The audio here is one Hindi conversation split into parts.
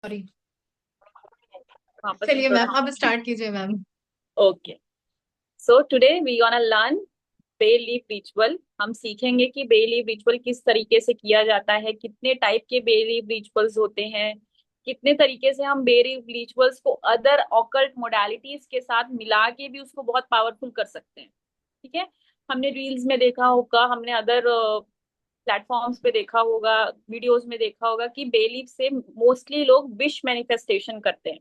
सॉरी। वापस चलिए मैम, इंट्रोडक्शन। अब स्टार्ट कीजिए ma'am. Okay, so today we gonna learn bay leaf ritual. हम सीखेंगे कि बे लीफ रिचुअल किस तरीके से किया जाता है, कितने टाइप के बे लीफ रिचुअल्स होते हैं, कितने तरीके से हम बे लीफ रिचुअल्स को अदर ऑकल्ट मोडालिटीज के साथ मिला के भी उसको बहुत पावरफुल कर सकते हैं। ठीक है। हमने रील्स में देखा होगा, हमने अदर प्लेटफॉर्म्स पे देखा होगा, वीडियोस में देखा होगा कि बे लीफ से मोस्टली लोग विश मैनिफेस्टेशन करते हैं।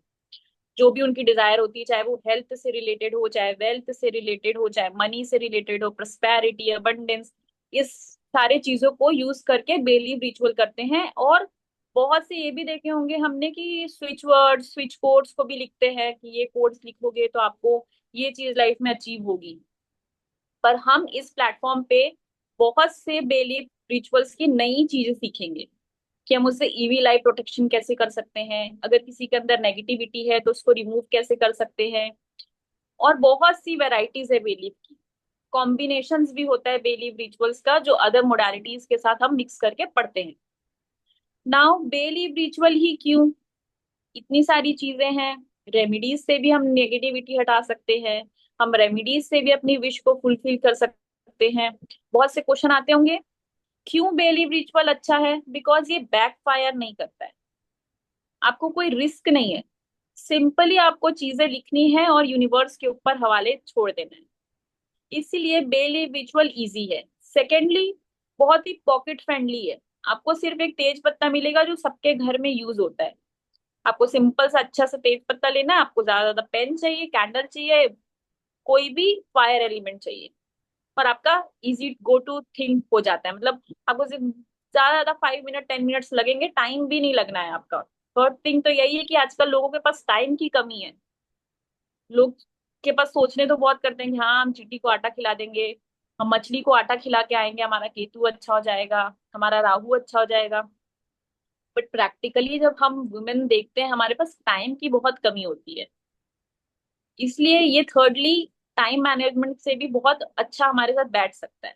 जो भी उनकी डिजायर होती है, चाहे वो हेल्थ से रिलेटेड हो, चाहे वेल्थ से रिलेटेड हो, चाहे मनी से रिलेटेड हो, प्रॉस्पेरिटी, अबंडेंस, इस सारे चीजों को यूज करके बिलीव रिचुअल करते हैं। और बहुत से ये भी देखे होंगे हमने कि स्विच वर्ड, स्विच कोड्स को भी लिखते हैं कि ये कोड्स लिखोगे तो आपको ये चीज लाइफ में अचीव होगी। पर हम इस प्लेटफॉर्म पे बहुत से बिलीव रिचुअल्स की नई चीजें सीखेंगे कि हम उससे ईवी लाइफ प्रोटेक्शन कैसे कर सकते हैं, अगर किसी के अंदर नेगेटिविटी है तो उसको रिमूव कैसे कर सकते हैं। और बहुत सी वैरायटीज है बिलीफ की, कॉम्बिनेशंस भी होता है बिलीफ रिचुअल्स का जो अदर मोडालिटीज के साथ हम मिक्स करके पढ़ते हैं। नाउ बिलीफ रिचुअल ही क्यों, इतनी सारी चीजें हैं। रेमेडीज से भी हम नेगेटिविटी हटा सकते हैं, हम रेमेडीज से भी अपनी विश को फुलफिल कर सकते हैं। बहुत से क्वेश्चन आते होंगे, क्यों बिलीफ रिचुअल अच्छा है? बिकॉज ये बैकफायर नहीं करता है, आपको कोई रिस्क नहीं है, सिंपली आपको चीजें लिखनी है और यूनिवर्स के ऊपर हवाले छोड़ देना है। इसीलिए बेली विजुअल इजी है। सेकेंडली, बहुत ही पॉकेट फ्रेंडली है। आपको सिर्फ एक तेज पत्ता मिलेगा जो सबके घर में यूज होता है। आपको सिंपल सा अच्छा सा तेज पत्ता लेना है, आपको ज्यादा ज्यादा पेन चाहिए, कैंडल चाहिए, कोई भी फायर एलिमेंट चाहिए, और आपका इजी गो टू थिंग हो जाता है। मतलब आपको सिर्फ ज्यादा ज्यादा 5 मिनट 10 मिनट्स लगेंगे, टाइम भी नहीं लगना है आपका। थर्ड थिंग तो यही है कि आजकल लोगों के पास टाइम की कमी है। लोग के पास सोचने तो बहुत करते हैं कि हाँ हम चींटी को आटा खिला देंगे, हम मछली को आटा खिला के आएंगे, हमारा केतु अच्छा हो जाएगा, हमारा राहु अच्छा हो जाएगा। बट प्रैक्टिकली जब हम वुमेन देखते हैं, हमारे पास टाइम की बहुत कमी होती है। इसलिए ये थर्डली टाइम मैनेजमेंट से भी बहुत अच्छा हमारे साथ बैठ सकता है।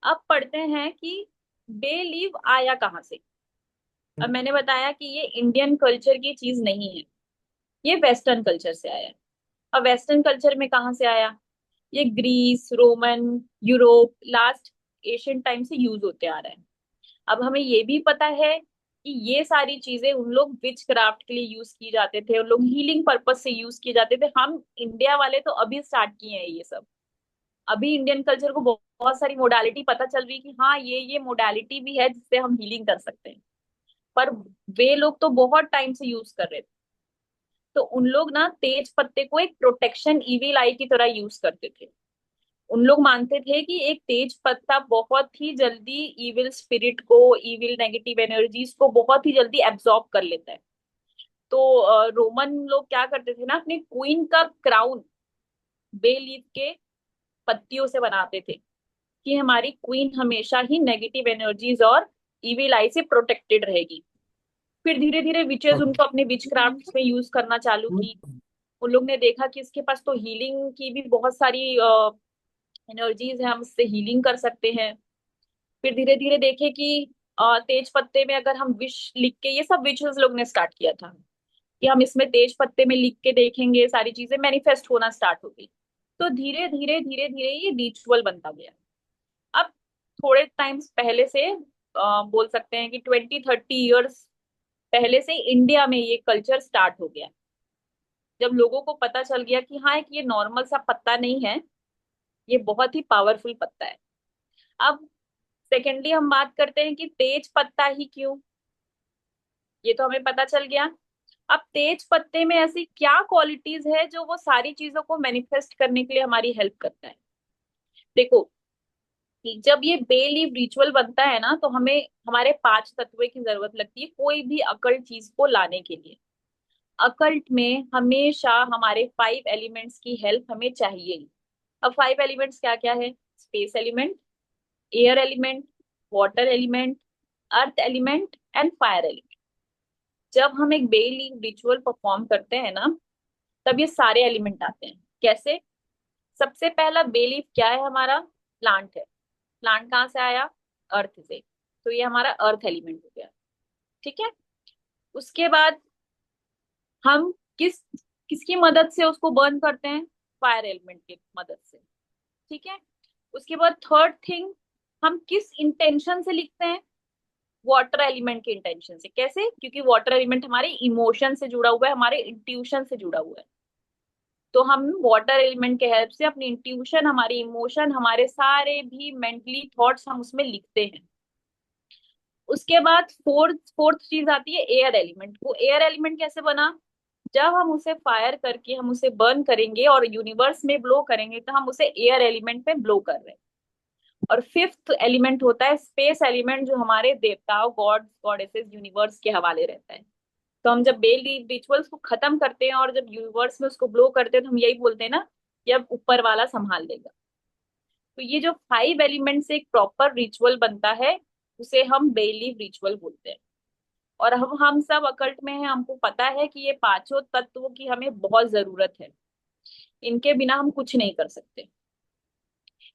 अब पढ़ते हैं कि बे लीव आया कहाँ से। अब मैंने बताया कि ये इंडियन कल्चर की चीज नहीं है, ये वेस्टर्न कल्चर से आया है। अब वेस्टर्न कल्चर में कहाँ से आया? ये Greece, Roman, Europe, last Asian time से यूज होते आ रहा है। अब हमें ये भी पता है कि ये सारी चीजें उन लोग विच क्राफ्ट के लिए यूज की जाते थे, उन लोग हीलिंग पर्पज से यूज किए जाते थे। हम इंडिया वाले तो अभी स्टार्ट किए हैं ये सब। अभी इंडियन कल्चर को बहुत सारी मोडालिटी पता चल रही है कि हाँ ये मोडालिटी भी है जिससे हम हीलिंग कर सकते हैं। पर वे लोग तो बहुत टाइम से यूज कर रहे थे। तो उन लोग ना तेज पत्ते को एक प्रोटेक्शन ईविल आई की तरह यूज करते थे। उन लोग मानते थे कि एक तेज पत्ता बहुत ही जल्दी इविल स्पिरिट को, इविल नेगेटिव एनर्जीज को बहुत ही जल्दी एब्जॉर्ब कर लेता है। तो रोमन लोग क्या करते थे ना, अपने क्वीन का क्राउन बे लीफ के पत्तियों से बनाते थे कि हमारी क्वीन हमेशा ही नेगेटिव एनर्जीज और इविल आई से प्रोटेक्टेड रहेगी। फिर धीरे धीरे विचेस उनको अपने विच क्राफ्ट में यूज करना चालू की। उन लोग ने देखा कि इसके पास तो हीलिंग की भी बहुत सारी एनर्जीज है, हम इससे हीलिंग कर सकते हैं। फिर धीरे धीरे देखे कि तेज पत्ते में अगर हम विश लिख के, ये सब विचेस लोग ने स्टार्ट किया था कि हम इसमें तेज पत्ते में लिख के देखेंगे, सारी चीजें मैनिफेस्ट होना स्टार्ट हो गई। तो धीरे धीरे धीरे धीरे ये रिचुअल बनता गया। अब थोड़े टाइम पहले से बोल सकते हैं कि 20-30 ईयर्स पहले से इंडिया में ये कल्चर स्टार्ट हो गया। जब लोगों को पता चल गया कि हाँ, एक ये नॉर्मल सा पत्ता नहीं है, ये बहुत ही पावरफुल पत्ता है। अब सेकेंडली हम बात करते हैं कि तेज पत्ता ही क्यों, ये तो हमें पता चल गया। अब तेज पत्ते में ऐसी क्या क्वालिटीज है जो वो सारी चीजों को मैनिफेस्ट करने के लिए हमारी हेल्प करता है? देखो, कि जब ये बे लीफ रिचुअल बनता है ना, तो हमें हमारे 5 तत्वों की जरूरत लगती है कोई भी अकल्ट चीज को लाने के लिए। अकल्ट में हमेशा हमारे 5 एलिमेंट्स की हेल्प हमें चाहिए ही। अब 5 एलिमेंट्स क्या क्या है? Space element, air element, water element, earth element and fire element. जब हम एक बे लीफ रिचुअल परफॉर्म करते हैं ना, तब ये सारे एलिमेंट आते हैं। कैसे? सबसे पहला बे लीफ क्या है हमारा? प्लांट है। प्लांट कहाँ से आया? अर्थ से। तो ये हमारा अर्थ एलिमेंट हो गया। ठीक है। उसके बाद हम किस किसकी मदद से उसको बर्न करते हैं? फायर एलिमेंट की मदद से। ठीक है। उसके बाद थर्ड थिंग, हम किस इंटेंशन से लिखते हैं? वाटर एलिमेंट के इंटेंशन से। कैसे? क्योंकि वाटर एलिमेंट हमारे इमोशन से जुड़ा हुआ है, हमारे इंट्यूशन से जुड़ा हुआ है। तो हम वाटर एलिमेंट के हेल्प से अपनी इंट्यूशन, हमारी इमोशन, हमारे सारे भी मेंटली थॉट्स हम उसमें लिखते हैं। उसके बाद फोर्थ फोर्थ चीज आती है एयर एलिमेंट। वो एयर एलिमेंट कैसे बना? जब हम उसे फायर करके हम उसे बर्न करेंगे और यूनिवर्स में ब्लो करेंगे तो हम उसे एयर एलिमेंट में ब्लो कर रहे हैं। और फिफ्थ एलिमेंट होता है स्पेस एलिमेंट, जो हमारे देवताओं, गॉड्स गॉडेसेस, यूनिवर्स के हवाले रहता है। तो हम जब बेल रिचुअल्स को खत्म करते हैं और जब यूनिवर्स में उसको ब्लो करते हैं तो हम यही बोलते हैं ना कि अब ऊपर वाला संभाल लेगा। तो ये जो 5 एलिमेंट से एक प्रॉपर रिचुअल बनता है उसे हम बेल लीफ रिचुअल बोलते हैं। और हम सब अकल्ट में हैं, हमको पता है कि ये पांचों तत्वों की हमें बहुत जरूरत है। इनके बिना हम कुछ नहीं कर सकते।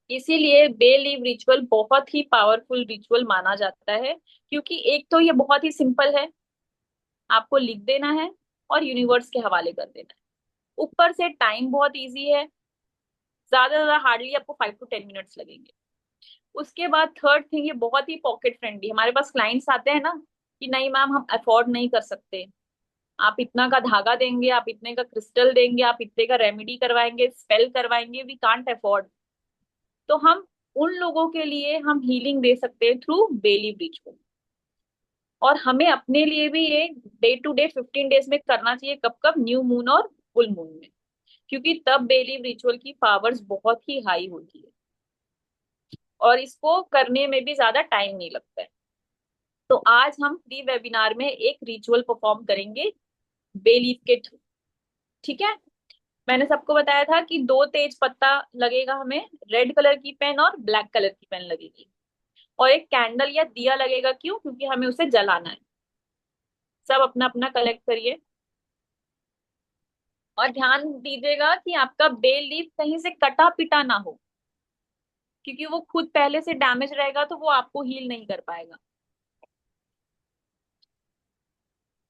इसीलिए बेल लीफ रिचुअल बहुत ही पावरफुल रिचुअल माना जाता है। क्योंकि एक तो ये बहुत ही सिंपल है, आपको लिख देना है और यूनिवर्स के हवाले कर देना है। ऊपर से टाइम बहुत इजी है, ज्यादा ज्यादा हार्डली आपको 5 to 10 मिनट्स लगेंगे। उसके बाद थर्ड थिंग, ये बहुत ही पॉकेट फ्रेंडली। हमारे पास क्लाइंट्स आते हैं ना कि नहीं मैम हम अफोर्ड नहीं कर सकते, आप इतना का धागा देंगे, आप इतने का क्रिस्टल देंगे, आप इतने का रेमेडी करवाएंगे, स्पेल करवाएंगे, वी कांट अफोर्ड। तो हम उन लोगों के लिए हम हीलिंग दे सकते हैं थ्रू बेली रिचुअल। और हमें अपने लिए भी ये डे टू डे 15 डेज में करना चाहिए। कब कब? न्यू मून और फुल मून में। क्योंकि तब बेली रिचुअल की पावर्स बहुत ही हाई होती है और इसको करने में भी ज्यादा टाइम नहीं लगता है। तो आज हम फ्री वेबिनार में एक रिचुअल परफॉर्म करेंगे बेलीफ के थ्रू। ठीक है। मैंने सबको बताया था कि 2 तेज पत्ता लगेगा हमें, रेड कलर की पेन और ब्लैक कलर की पेन लगेगी, और एक कैंडल या दिया लगेगा। क्यों? क्योंकि हमें उसे जलाना है। सब अपना अपना कलेक्ट करिए और ध्यान दीजिएगा कि आपका बेल लीफ कहीं से कटा पिटा ना हो, क्योंकि वो खुद पहले से डैमेज रहेगा तो वो आपको हील नहीं कर पाएगा।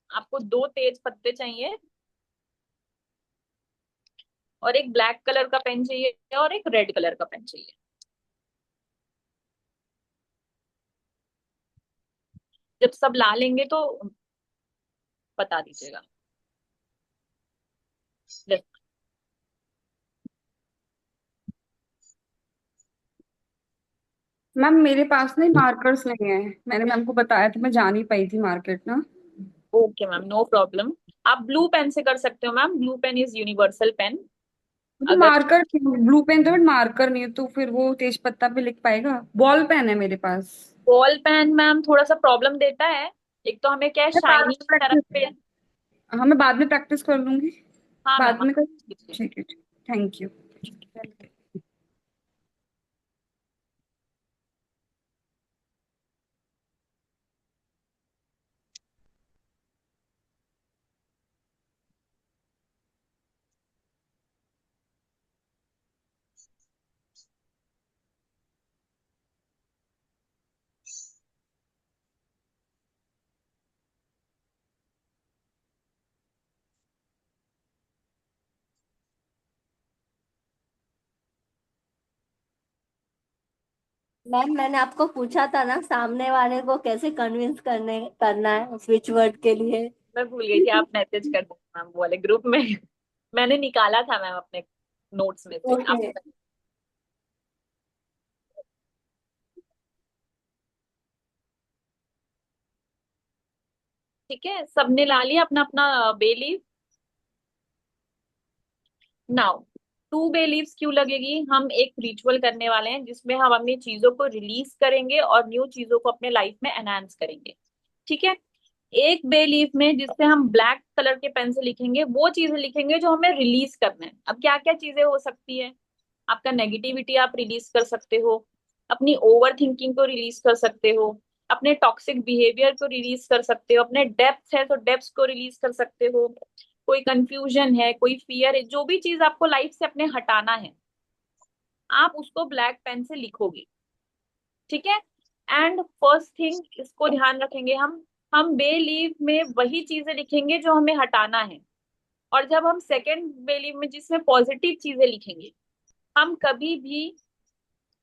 आपको 2 तेज पत्ते चाहिए और एक ब्लैक कलर का पेन चाहिए और एक रेड कलर का पेन चाहिए। जब सब ला लेंगे तो बता दीजिएगा। मैम मेरे पास ना मार्कर्स नहीं है। मैंने मैम को बताया था, मैं जा नहीं पाई थी मार्केट ना। Okay ma'am, no problem. आप ब्लू पेन से कर सकते हो ma'am, blue pen is universal pen. तो अगर मार्कर, ब्लू पेन तो बट मार्कर नहीं है, तो फिर वो तेज पत्ता पे लिख पाएगा? बॉल पेन है मेरे पास। बॉल पेन मैम थोड़ा सा प्रॉब्लम देता है। एक तो हमें क्या है, मैं बाद शाइनिंग में तरफ प्रैक्टिस पे। हाँ, मैं बाद में प्रैक्टिस कर लूंगी। हाँ मैम, बाद आप में कर। कीजिए। ठीक है, ठीक। Thank you. मैम मैंने आपको पूछा था ना सामने वाले को कैसे कन्विंस करना है स्विच वर्ड के लिए। मैं भूल गई थी, आप मैसेज कर देना मैम वो वाले ग्रुप में। मैंने निकाला था मैम अपने नोट्स में से आप। ओके। ठीक है, सबने ला लिया अपना अपना bay leaf. Now 2 bay leaves क्यों लगेगी? हम एक रिचुअल करने वाले हैं जिसमें हम अपनी चीजों को रिलीज करेंगे और न्यू चीजों को अपने लाइफ में एनहांस करेंगे। ठीक है। एक बे लीफ में जिससे हम ब्लैक कलर के पेन से लिखेंगे, वो चीजें लिखेंगे जो हमें रिलीज करना है। अब क्या क्या चीजें हो सकती है? आपका नेगेटिविटी आप रिलीज कर सकते हो, अपनी ओवर थिंकिंग को रिलीज कर सकते हो, अपने टॉक्सिक बिहेवियर को रिलीज कर सकते हो, अपने डेप्थ है तो डेप्थ को रिलीज कर सकते हो, कोई कंफ्यूजन है, कोई फियर है, जो भी चीज आपको लाइफ से अपने हटाना है आप उसको ब्लैक पेन से लिखोगे। ठीक है। एंड फर्स्ट थिंग इसको ध्यान रखेंगे हम, हम बे लीव में वही चीजें लिखेंगे जो हमें हटाना है, और जब हम सेकेंड बे लीव में जिसमें पॉजिटिव चीजें लिखेंगे, हम कभी भी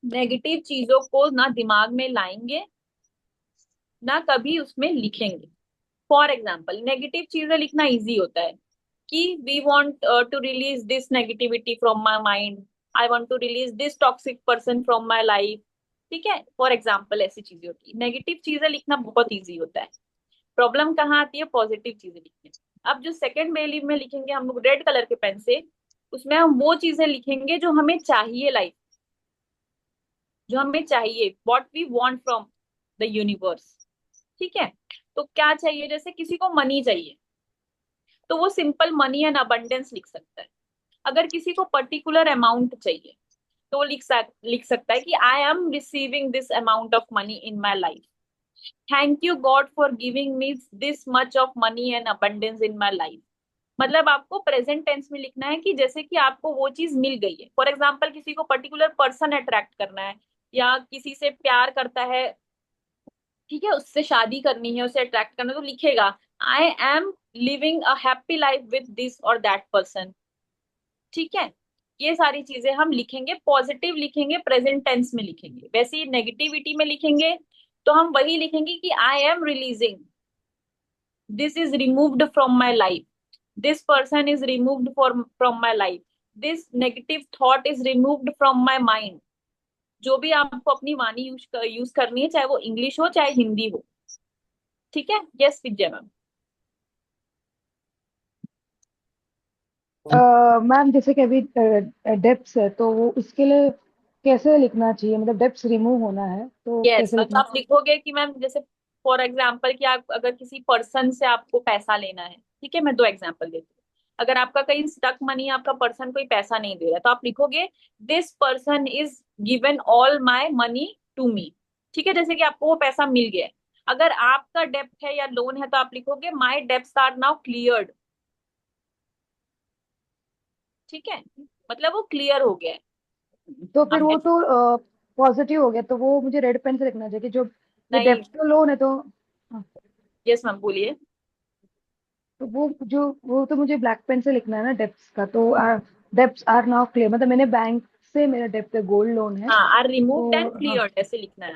नेगेटिव चीजों को ना दिमाग में लाएंगे, ना कभी उसमें लिखेंगे। फॉर एग्जाम्पल, नेगेटिव चीजें लिखना इजी होता है कि we want to release this negativity from my mind, I want to release this toxic person from my life. ठीक है, फॉर एग्जाम्पल ऐसी चीजें होती है। नेगेटिव चीजें लिखना बहुत ईजी होता है। प्रॉब्लम कहाँ आती है? पॉजिटिव चीजें लिखने में। अब जो सेकंड बेलीव में लिखेंगे हम लोग रेड कलर के पेन से, उसमें हम वो चीजें लिखेंगे जो हमें चाहिए लाइफ, जो हमें चाहिए, what we want from the universe. ठीक है, तो क्या चाहिए? जैसे किसी को मनी चाहिए, तो वो सिंपल मनी एंड अबंडेंस लिख सकता है। अगर किसी को पर्टिकुलर अमाउंट चाहिए, तो वो लिख सकता है कि I am receiving this amount of money in my life, thank you God for giving me this much of money and abundance in my life. मतलब आपको प्रेजेंट टेंस में लिखना है कि जैसे कि आपको वो चीज मिल गई है। फॉर एग्जाम्पल, किसी को पर्टिकुलर पर्सन अट्रैक्ट करना है, या किसी से प्यार करता है, ठीक है, उससे शादी करनी है, उसे अट्रैक्ट करना है, तो लिखेगा I am living a happy life with this और दैट पर्सन। ठीक है, ये सारी चीजें हम लिखेंगे, पॉजिटिव लिखेंगे, प्रेजेंट टेंस में लिखेंगे। वैसे ही नेगेटिविटी में लिखेंगे तो हम वही लिखेंगे कि I am releasing, this is removed from my life, this person is removed from my life, this negative thought is removed from my mind। जो भी आपको अपनी वाणी यूज करनी है, चाहे वो इंग्लिश हो चाहे हिंदी हो। ठीक है, यस विद्या मैम। मैम जैसे कि अभी डेप्स है तो वो उसके लिए कैसे लिखना चाहिए, मतलब डेप्स रिमूव होना है तो यस, कैसे तो लिखना आप लिखोगे कि मैम, जैसे फॉर एग्जाम्पल कि आप अगर किसी पर्सन से आपको पैसा लेना है, ठीक है, मैं दो एग्जाम्पल देती हूँ। अगर आपका कहीं स्टक मनी, आपका पर्सन कोई पैसा नहीं दे रहा, तो आप लिखोगे this person is given all my money to me. ठीक है, जैसे कि आपको वो पैसा मिल गया है। अगर आपका डेप्ट है या लोन है, तो आप लिखोगे माई डेप्ट्स आर नाउ क्लियर्ड। ठीक है, मतलब वो क्लियर हो गया है। है? तो फिर आप वो तो पॉजिटिव हो गया, तो वो मुझे रेड पेन से लिखना चाहिए कि जो ये नहीं, डेप्स का लोन है तो हाँ, यस मैम बोलिए। तो वो तो मुझे ब्लैक पेन से लिखना है ना डेप्स का, तो डेप्स आर नाउ क्लियर, मतलब मैंने बैंक से मेरा डेप्ट है, गोल्ड लोन है हाँ, आर रिमूव्ड तो एंड हाँ। क्लियर्ड ऐसे लिखना है।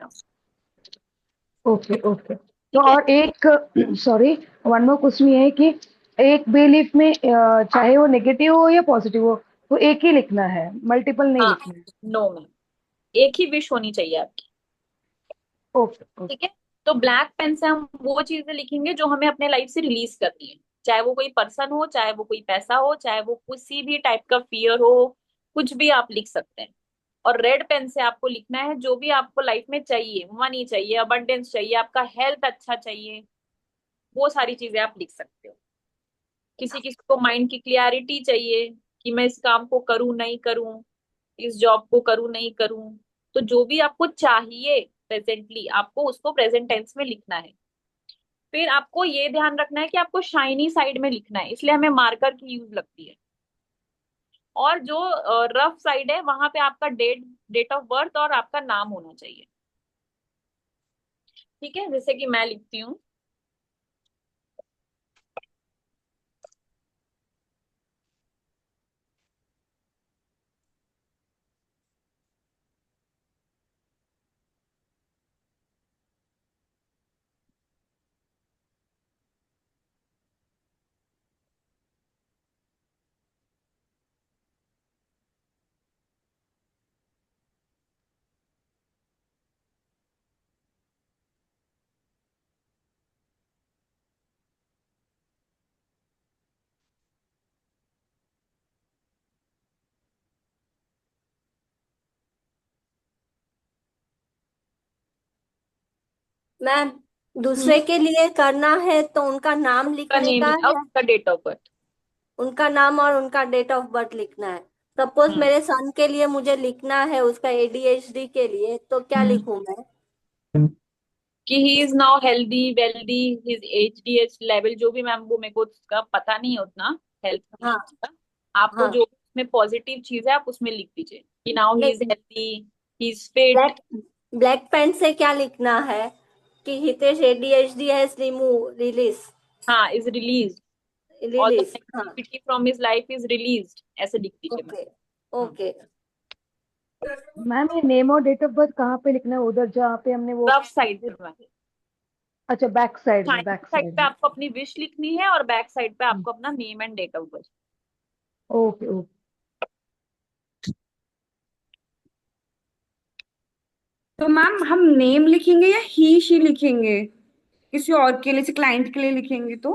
ओके ओके, तो ठीक है, और एक सॉरी, वन मोर क्वेश्चन ये है कि एक बेलीफ में चाहे वो नेगेटिव हो या पॉजिटिव हो, तो एक ही लिखना है, मल्टीपल नहीं हाँ, लिखना है? नो मैम, एक ही विश होनी चाहिए आपकी। Okay okay. ठीक है, तो ब्लैक पेन से हम वो चीजें लिखेंगे जो हमें अपने लाइफ से रिलीज करनी है, चाहे वो कोई पर्सन हो, चाहे वो कोई पैसा हो, चाहे वो किसी भी टाइप का फियर हो, कुछ भी आप लिख सकते हैं। और रेड पेन से आपको लिखना है जो भी आपको लाइफ में चाहिए, मनी चाहिए, अबंडेंस चाहिए, आपका हेल्थ अच्छा चाहिए, वो सारी चीजें आप लिख सकते हो। किसी किसी को माइंड की क्लियरिटी चाहिए कि मैं इस काम को करूं नहीं करूं, इस जॉब को करूं नहीं करूं, तो जो भी आपको चाहिए प्रेजेंटली, आपको उसको प्रेजेंट टेंस में लिखना है। फिर आपको ये ध्यान रखना है कि आपको शाइनी साइड में लिखना है, इसलिए हमें मार्कर की यूज लगती है। और जो रफ साइड है, वहां पे आपका डेट ऑफ बर्थ और आपका नाम होना चाहिए। ठीक है, जैसे कि मैं लिखती हूँ, मैम, दूसरे के लिए करना है तो उनका नाम का लिखने नेम का और है, उसका डेट ऑफ बर्थ। उनका नाम और उनका डेट ऑफ बर्थ लिखना है। सपोज मेरे सन के लिए मुझे लिखना है उसका एडीएचडी के लिए, तो क्या लिखूं मैं? कि he is now healthy wealthy, his HDH level, जो भी मैम, वो मेरे को उसका पता नहीं है उतना, हेल्थ हाँ का। आपको हाँ। जो उसमें पॉजिटिव चीज है आप उसमें लिख दीजिए कि नाउ ही इज नहीं, healthy, he is fit. Black black pen से क्या लिखना है? कि हितेश ADHD हैज रिलीज हाँ, is release, all the release हाँ negativity from his life is released, ऐसे लिख दीजिए मैम। ओके हाँ, ओके मैम ये नेम और डेट ऑफ बर्थ कहाँ पे लिखना है, उधर जहाँ पे हमने वो, लेफ्ट साइड पे मैम, अच्छा बैक साइड में, साइड बैक साइड साइड पे में। आपको अपनी विश लिखनी है और बैक साइड पे आपको अपना name and date of birth. Okay okay. तो मैम हम नेम लिखेंगे या ही शी लिखेंगे? किसी और के लिए, जैसे क्लाइंट के लिए लिखेंगे तो?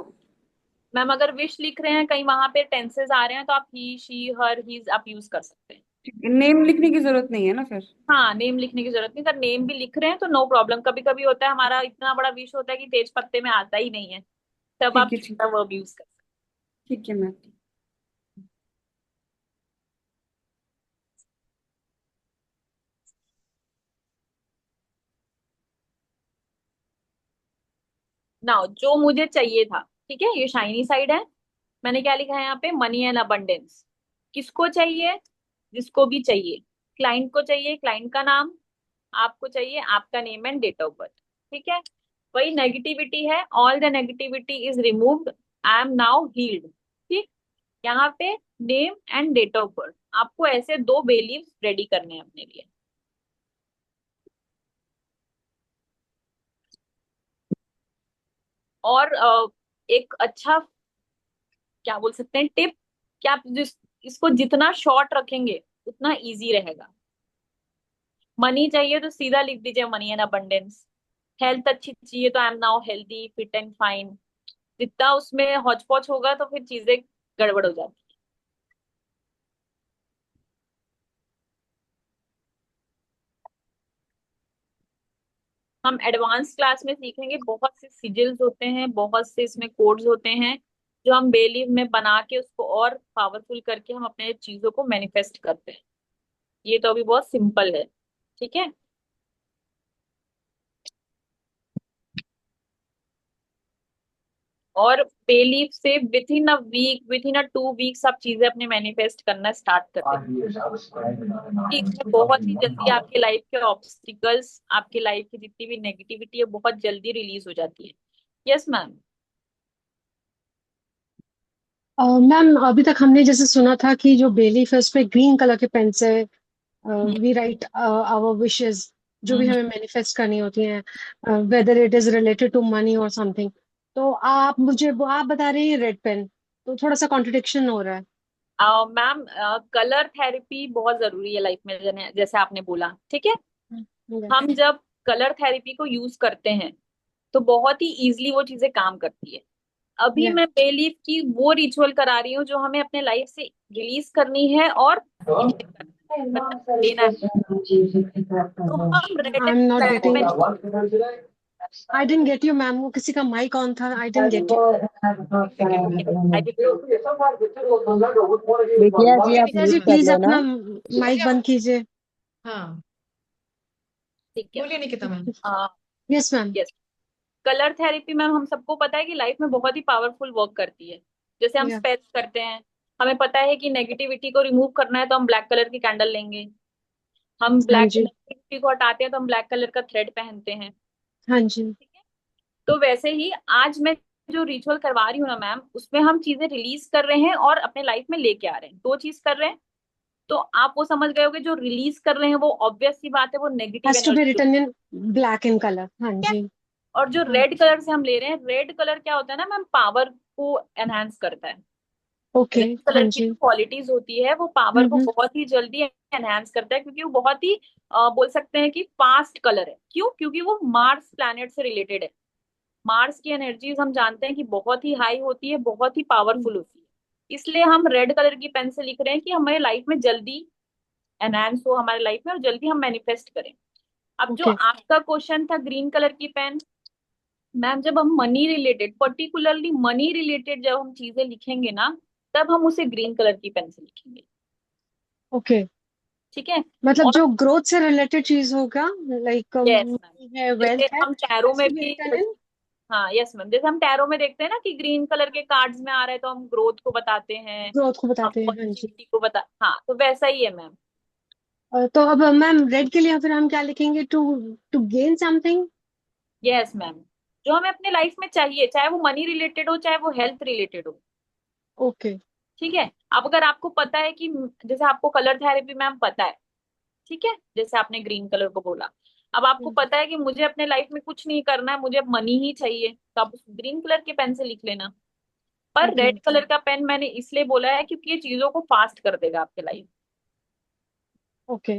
मैम अगर विश लिख रहे हैं कहीं वहां पे टेंसेस आ रहे हैं तो आप ही, शी, हर, हिज आप यूज कर सकते हैं। नेम लिखने की जरूरत नहीं है ना फिर? हाँ, नेम लिखने की जरूरत नहीं, अगर नेम भी लिख रहे हैं तो नो प्रॉब्लम। कभी कभी होता है हमारा इतना बड़ा विश होता है कि तेज पत्ते में आता ही नहीं है, तब ठीक आप है, ठीक। छोटा वर्ब यूज कर सकते ठीक है मैम। हैं। नाउ जो मुझे चाहिए था, ठीक है, ये शाइनी साइड है। मैंने क्या लिखा है यहाँ पे, मनी एंड अबंडेंस। किसको चाहिए? जिसको भी चाहिए। क्लाइंट को चाहिए क्लाइंट का नाम, आपको चाहिए आपका name and date of birth, ठीक है। वही नेगेटिविटी है, all the negativity is removed, I am now healed. ठीक, यहाँ पे name and date of birth, आपको ऐसे दो बेलीव्स रेडी करने हैं अपने लिए। और एक अच्छा क्या बोल सकते हैं टिप, कि आप जिस इसको जितना शॉर्ट रखेंगे उतना इजी रहेगा। मनी चाहिए तो सीधा लिख दीजिए मनी एंड अबंडेंस। हेल्थ अच्छी चाहिए तो आई am now healthy fit and fine. जितना उसमें हौच पौच होगा तो फिर चीजें गड़बड़ हो जाती है। हम एडवांस क्लास में सीखेंगे, बहुत से सिजिल्स होते हैं, बहुत से इसमें कोड्स होते हैं जो हम बेलीव में बना के उसको और पावरफुल करके हम अपने चीजों को मैनिफेस्ट करते हैं। ये तो अभी बहुत सिंपल है, ठीक है। और बेलीव से within a week, within a 2 weeks आप चीजें अपने मैनिफेस्ट करना स्टार्ट कर देते हैं। इसमें बहुत ही जल्दी आपके लाइफ के ऑब्स्टिकल्स, आपके लाइफ की जितनी भी नेगेटिविटी है बहुत जल्दी रिलीज हो जाती है। Yes ma'am. मैम अभी तक हमने जैसे सुना था कि जो बेलीफ है उस पे ग्रीन कलर के पेन से वी राइट आवर विशेस, जो भी हमें मैनिफेस्ट करनी होती हैं, whether it is related to money और समथिंग। तो आप मुझे वो आप बता रही हैं रेड पेन, तो थोड़ा सा कॉन्ट्रडिक्शन हो रहा है। मैम कलर थेरेपी बहुत जरूरी है लाइफ में, जैसे आपने बोला, ठीक है। हम्म, हम जब कलर थेरेपी को यूज करते हैं तो बहुत ही इजीली वो चीजें काम करती है। अभी या मैं बेलीफ की वो रिचुअल करा रही हूँ जो हमें अपने लाइफ से रिलीज करनी है और इंजेक्ट करना है, मतलब लेना है। तो हम red I and am not black getting, pen. I didn't get you ma'am, वो किसी का माइक ऑन था, I didn't get you. Vidya ji आप विद्या जी म्यूट कर प्लीज लो ना। अपना माइक बंद कीजिए। हाँ, ठीक है। बोलिए Nikita ma'am. Yes ma'am. Yes, colour therapy ma'am हम सबको पता है कि लाइफ में बहुत ही पावरफुल वर्क करती है। जैसे हम या स्पेल्स करते हैं, हमें पता है कि नेगेटिविटी को रिमूव करना है तो हम ब्लैक कलर की कैंडल लेंगे। हम हाँ ब्लैक जी, नेगेटिविटी को हटाते हैं तो हम ब्लैक कलर का थ्रेड पहनते हैं, हाँ जी। ठीक है। तो वैसे ही आज मैं जो रिचुअल करवा रही हूँ ना मैम, उसमें हम चीजें रिलीज कर रहे हैं और अपने लाइफ में लेके आ रहे हैं, दो चीज कर रहे हैं। तो आप वो समझ गए होगे, जो रिलीज कर रहे हैं वो ऑब्वियस सी बात है वो negative has to be energy, written in black in colour, हाँ है। जी। और जो हाँ, रेड कलर से हम ले रहे हैं, रेड कलर क्या होता है ना मैम, पावर को एनहांस करता है। ओके, रेड हाँ कलर की जी। जो क्वालिटीज होती है वो पावर को हम्म। बहुत ही जल्दी एनहांस करता है, क्योंकि वो बहुत ही बोल सकते हैं कि फास्ट कलर है। क्यों? क्योंकि वो मार्स प्लैनेट से रिलेटेड है। मार्स की एनर्जीज हम जानते हैं कि बहुत ही हाई होती है, बहुत ही पावरफुल होती है। इसलिए हम रेड कलर की पेन से लिख रहे हैं कि हमारे लाइफ में जल्दी एनहांस हो हमारे लाइफ में और जल्दी हम मैनिफेस्ट करें। अब जो ओके आपका क्वेश्चन था ग्रीन कलर की पेन, मैम जब हम money related, particularly money related जब हम चीजें लिखेंगे ना, तब हम उसे ग्रीन कलर की पेन से लिखेंगे, ओके। ठीक है। मतलब और जो ग्रोथ से रिलेटेड चीज होगा, लाइक यस मैम, है, जैसे वेल्थ है, हम टैरो हैज में टू बी भी, रिटन इन। हाँ यस मैम, जैसे हम टैरो में देखते हैं ना कि ग्रीन कलर के कार्ड्स में आ रहा है तो हम ग्रोथ को बताते हैं, ग्रोथ को बताते हैं, हाँ जी। पॉजिटिविटी को बता, हाँ तो वैसा ही है मैम। तो अब मैम रेड के लिए फिर हम क्या लिखेंगे, to to gain something. Yes ma'am, जो हमें अपने लाइफ में चाहिए, चाहे वो मनी रिलेटेड हो चाहे वो हेल्थ रिलेटेड हो। ओके। ठीक है। अब अगर आपको पता है कि जैसे आपको कलर थेरेपी मैम पता है, ठीक है, जैसे आपने ग्रीन कलर को बोला, अब आपको पता है कि मुझे अपने लाइफ में कुछ नहीं करना है, मुझे अब मनी ही चाहिए, तो आप उस ग्रीन कलर के पेन से लिख लेना। पर ओके। रेड कलर का पेन मैंने इसलिए बोला है क्योंकि ये चीजों को फास्ट कर देगा आपके लाइफ। ओके।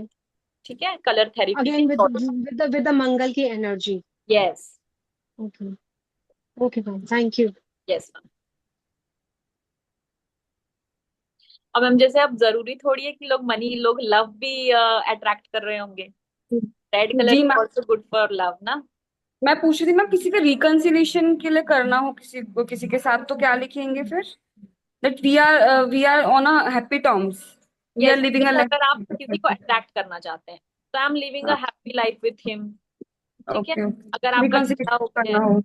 ठीक है, कलर थेरेपी के again with product. With the Mangal की energy. Yes. Okay. Okay ma'am, thank you. Yes ma'am. अब मैम जैसे अब जरूरी थोड़ी है कि लोग मनी, लोग लव भी अट्रैक्ट कर रहे होंगे। रेड कलर जी is ma'am, also good for love ना। मैं पूछ रही थी मैम, किसी का रिकंसिलिएशन के लिए करना हो किसी को किसी के साथ, तो क्या लिखेंगे फिर? That we are on a happy terms, we are yes, living a अगर आप किसी को लाइफ। अट्रैक्ट करना चाहते हैं तो I am living a happy life with him. ठीक है। ओके, अगर आपका झगड़ा रिकंसिलिएशन हो गया करना है, हो।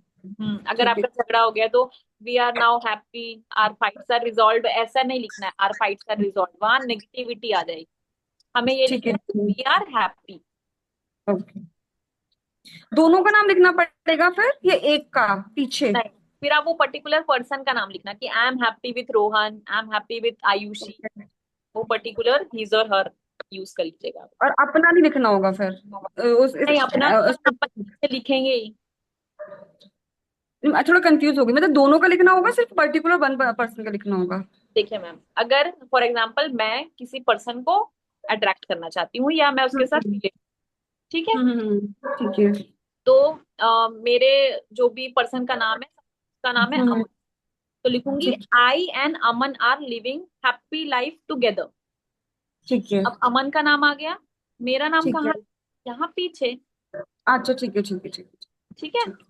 अगर ठीक है, आपका झगड़ा हो गया तो we are now happy, our fights are resolve, ऐसा नहीं लिखना है आर फाइट्स आर रिजॉल्व, वहां नेगेटिविटी आ जाएगी। हमें ये ठीक है। लिखना है वी आर हैप्पी। ओके, दोनों का नाम लिखना पड़ेगा फिर, ये एक का पीछे? नहीं, फिर आप वो पर्टिकुलर पर्सन का नाम लिखना कि आई am happy with Rohan, I am happy with Ayushi, वो पर्टिकुलर हिज और हर यूज कर लीजिएगा आप। और अपना नहीं लिखना होगा फिर नहीं, अपना तो हम अपन लिखेंगे ही। मैं थोड़ा कंफ्यूज हो गई, मतलब दोनों का लिखना होगा, सिर्फ पर्टिकुलर वन पर्सन का लिखना होगा? देखिए मैम, अगर फॉर एग्जाम्पल मैं किसी पर्सन को अट्रैक्ट करना चाहती हूँ या मैं उसके साथ हम्म रिलेट, ठीक है, ठीक है। तो मेरे जो भी पर्सन का नाम है उसका नाम है हम्म, अमन, तो लिखूंगी ठीक I and Aman are living happy life together. ठीक है। अब अमन का नाम आ गया, मेरा नाम ठीक कहाँ? है। यहाँ पीछे। अच्छा, ठीक है, ठीक है, ठीक है। ठीक है। ठीक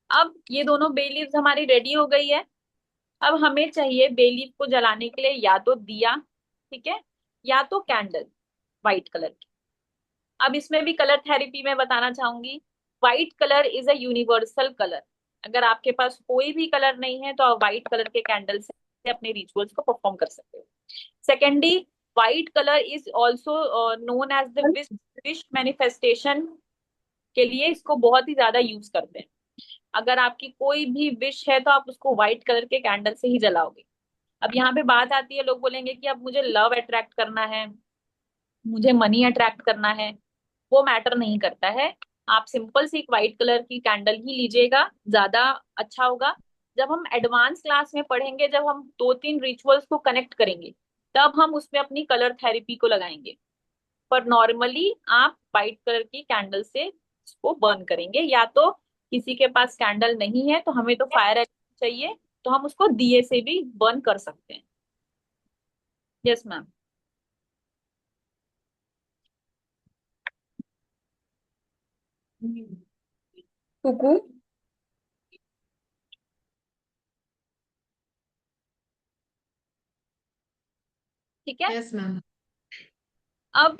अब ये दोनों बे लीव्स हमारी रेडी हो गई है। अब हमें चाहिए बे लीफ को जलाने के लिए या तो दिया, ठीक है, या तो कैंडल व्हाइट कलर की। अब इसमें भी कलर थेरेपी में बताना चाहूंगी, white colour is a universal colour. अगर आपके पास कोई भी कलर नहीं है तो आप व्हाइट कलर के कैंडल से अपने रिचुअल्स को परफॉर्म कर सकते हो। Secondly, white colour is also known as the wish wish manifestation के लिए इसको बहुत ही ज्यादा यूज करते हैं। अगर आपकी कोई भी विश है तो आप उसको व्हाइट कलर के कैंडल से ही जलाओगे। अब यहाँ पे बात आती है, लोग बोलेंगे कि अब मुझे लव अट्रैक्ट करना है, मुझे मनी अट्रैक्ट करना है, वो मैटर नहीं करता है। आप सिंपल सी एक व्हाइट कलर की कैंडल ही लीजिएगा, ज्यादा अच्छा होगा। जब हम एडवांस क्लास में पढ़ेंगे, जब हम दो तीन रिचुअल्स को कनेक्ट करेंगे, तब हम उसमें अपनी कलर थेरेपी को लगाएंगे। पर नॉर्मली आप व्हाइट कलर की कैंडल से इसको बर्न करेंगे, या तो किसी के पास कैंडल नहीं है तो हमें तो फायर चाहिए, तो हम उसको दिए से भी बर्न कर सकते हैं। Yes ma'am. कुकू। ठीक है। Yes ma'am. अब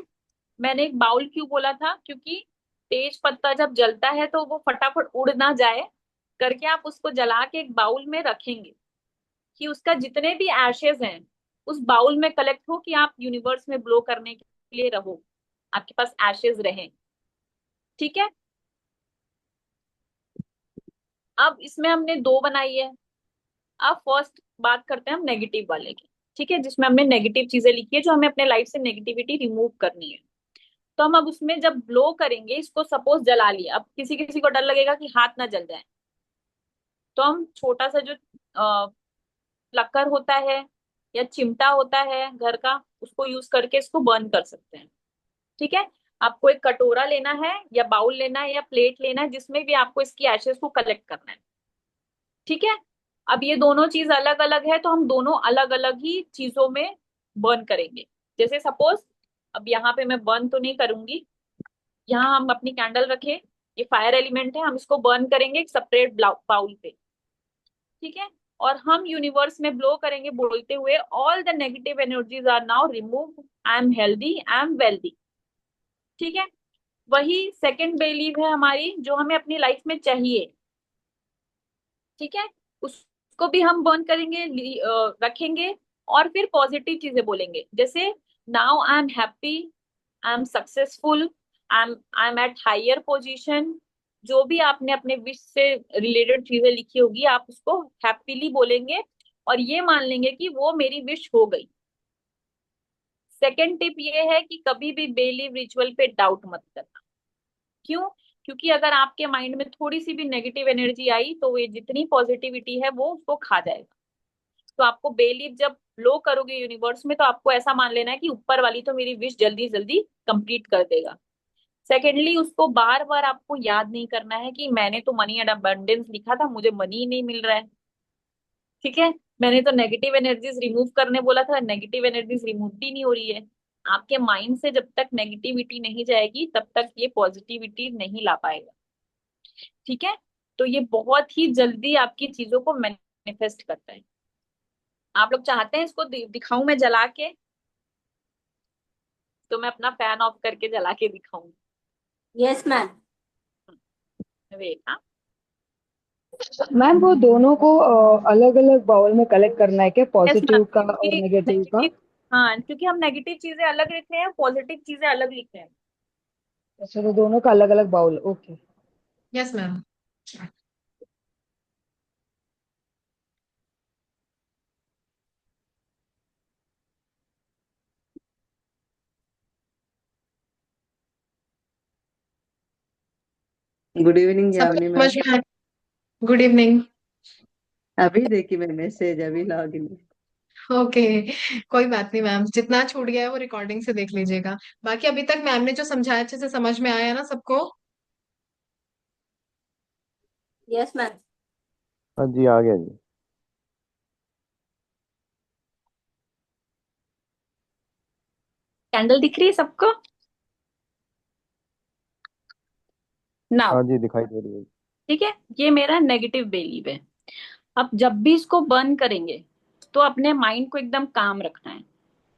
मैंने एक बाउल क्यों बोला था, क्योंकि तेज पत्ता जब जलता है तो वो फटाफट उड़ ना जाए करके आप उसको जला के एक बाउल में रखेंगे, कि उसका जितने भी एशेज हैं उस बाउल में कलेक्ट हो, कि आप यूनिवर्स में ब्लो करने के लिए रहो, आपके पास एशेज रहें। ठीक है। अब इसमें हमने दो बनाई है। अब फर्स्ट बात करते हैं हम नेगेटिव वाले की। ठीक है, जिसमें हमने नेगेटिव चीजें लिखी है, जो हमें अपने लाइफ से नेगेटिविटी रिमूव करनी है। तो हम अब उसमें जब ब्लो करेंगे, इसको सपोज जला लिया, अब किसी किसी को डर लगेगा कि हाथ ना जल जाए, तो हम छोटा सा जो लक्कर होता है या चिमटा होता है घर का, उसको यूज करके इसको बर्न कर सकते हैं। ठीक है। आपको एक कटोरा लेना है या बाउल लेना है या प्लेट लेना है, जिसमें भी आपको इसकी एशेस को कलेक्ट करना है। ठीक है। अब ये दोनों चीज अलग अलग है, तो हम दोनों अलग अलग ही चीजों में बर्न करेंगे। जैसे सपोज, अब यहाँ पे मैं बर्न तो नहीं करूंगी, यहाँ हम अपनी कैंडल रखे, ये फायर एलिमेंट है, हम इसको बर्न करेंगे एक सेपरेट बाउल पे। ठीक है। और हम यूनिवर्स में ब्लो करेंगे बोलते हुए, all the negative energies are now remove, I am healthy, I am wealthy. ठीक है। वही सेकंड बिलीव है हमारी, जो हमें अपनी लाइफ में चाहिए। ठीक है। उसको भी हम बर्न करेंगे, रखेंगे, और फिर पॉजिटिव चीजें बोलेंगे, जैसे now I am happy, I am successful, I am at higher position. जो भी आपने अपने विश से रिलेटेड चीजें लिखी होगी, आप उसको हैप्पीली बोलेंगे और ये मान लेंगे कि वो मेरी विश हो गई। सेकेंड टिप ये है कि कभी भी बिलीव रिचुअल पे डाउट मत करना। क्यों? क्योंकि अगर आपके माइंड में थोड़ी सी भी नेगेटिव एनर्जी आई तो ये जितनी पॉजिटिविटी है वो उसको खा जाएगा। तो आपको बिलीव जब लो करोगे यूनिवर्स में, तो आपको ऐसा मान लेना है कि ऊपर वाली तो मेरी विश जल्दी जल्दी कंप्लीट कर देगा। सेकेंडली, उसको बार बार आपको याद नहीं करना है कि मैंने तो मनी एंड अबंडेंस लिखा था, मुझे मनी ही नहीं मिल रहा है। ठीक है, मैंने तो नेगेटिव एनर्जीज रिमूव करने बोला था, नेगेटिव एनर्जीज रिमूव भी नहीं हो रही है। आपके माइंड से जब तक नेगेटिविटी नहीं जाएगी तब तक ये पॉजिटिविटी नहीं ला पाएगा। ठीक है, तो ये बहुत ही जल्दी आपकी चीजों को मैनिफेस्ट करता है। आप लोग चाहते हैं इसको दिखाऊं मैं जला के? तो मैं अपना फैन ऑफ करके जला के दिखाऊं। Yes ma'am. वेट, हाँ। मैम वो दोनों को अलग अलग बाउल में कलेक्ट करना है क्या, यस मैम, पॉजिटिव का और क्योंकि नेगेटिव का? नेगेटिव, हाँ, क्योंकि हम नेगेटिव चीजें अलग लिख रहे हैं, पॉजिटिव चीजें अलग लिख रहे हैं। अच्छा, तो दोनों का अलग अलग bowl, okay. Yes ma'am. Good evening सबको यामिनी मैम। समझ में आया? Good evening. अभी देखी मैं मैसेज, अभी लॉग इन। ओके, कोई बात नहीं मैम, जितना छूट गया है वो रिकॉर्डिंग से देख लीजिएगा। बाकी अभी तक मैम ने जो समझाया अच्छे से समझ में आया ना सबको? Yes ma'am. हाँ जी, आ गया जी। कैंडल दिख रही है सबको? नाउ, हाँ जी, दिखाई दे रही है। ठीक है, ये मेरा नेगेटिव बिलीव है। अब जब भी इसको बर्न करेंगे तो अपने माइंड को एकदम काम रखना है।